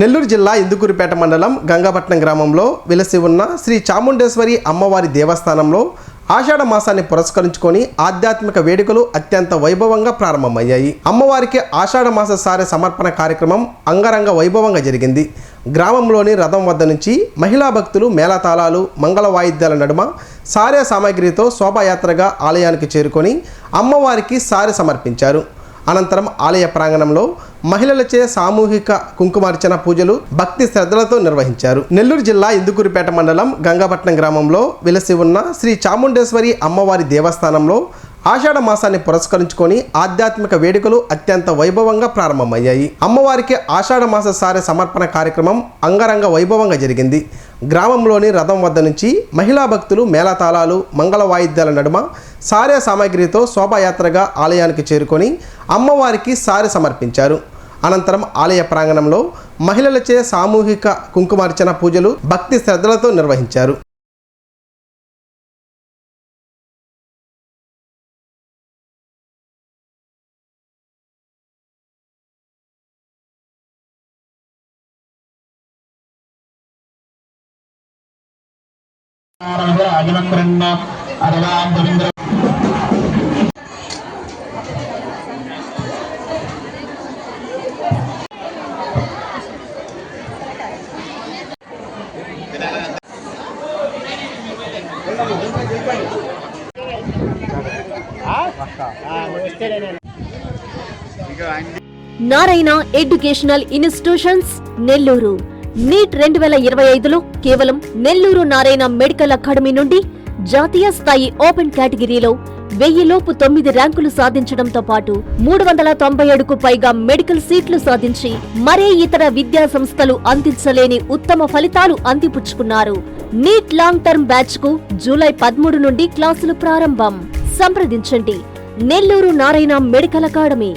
నెల్లూరు జిల్లా ఇందుకూరుపేట మండలం గంగాపట్నం గ్రామంలో వెలసి ఉన్న శ్రీ చాముండేశ్వరి అమ్మవారి దేవస్థానంలో ఆషాఢ మాసాన్ని పురస్కరించుకొని ఆధ్యాత్మిక వేడుకలు అత్యంత వైభవంగా ప్రారంభమయ్యాయి. అమ్మవారికి ఆషాఢ మాస సారె సమర్పణ కార్యక్రమం అంగరంగ వైభవంగా జరిగింది. గ్రామంలోని రథం వద్ద నుంచి మహిళా భక్తులు మేళతాళాలు, మంగళ వాయిద్యాల నడుమ సారె సామాగ్రితో శోభాయాత్రగా ఆలయానికి చేరుకొని అమ్మవారికి సారె సమర్పించారు. అనంతరం ఆలయ ప్రాంగణంలో మహిళలచే సామూహిక కుంకుమార్చన పూజలు భక్తి శ్రద్ధలతో నిర్వహించారు. నెల్లూరు జిల్లా ఇందుకూరుపేట మండలం గంగాపట్నం గ్రామంలో వెలసి ఉన్న శ్రీ చాముండేశ్వరి అమ్మవారి దేవస్థానంలో ఆషాఢ మాసాన్ని పురస్కరించుకొని ఆధ్యాత్మిక వేడుకలు అత్యంత వైభవంగా ప్రారంభమయ్యాయి. అమ్మవారికి ఆషాఢ మాస సారె సమర్పణ కార్యక్రమం అంగరంగ వైభవంగా జరిగింది. గ్రామంలోని రథం వద్ద నుంచి మహిళా భక్తులు మేళతాళాలు, మంగళ వాయిద్యాల నడుమ సారె సామాగ్రితో శోభాయాత్రగా ఆలయానికి చేరుకొని అమ్మవారికి సారె సమర్పించారు. అనంతరం ఆలయ ప్రాంగణంలో మహిళలచే సామూహిక కుంకుమార్చన పూజలు భక్తి శ్రద్ధలతో నిర్వహించారు. Narayana educational institutions Nellore NEET 2025లో కేవలం నెల్లూరు నారాయణ మెడికల్ అకాడమీ నుండి జాతీయ స్థాయి ఓపెన్ కేటగిరీలో 1000 లోపు 9 ర్యాంకులు సాధించడంతో పాటు 397కు పైగా మెడికల్ సీట్లు సాధించి మరే ఇతర విద్యా సంస్థలు అందించలేని ఉత్తమ ఫలితాలు అందిపుచ్చుకున్నారు. నీట్ లాంగ్ టర్మ్ బ్యాచ్ కు జూలై 13 నుండి క్లాసులు ప్రారంభం. సంప్రదించండి నెల్లూరు నారాయణ మెడికల్ అకాడమీ.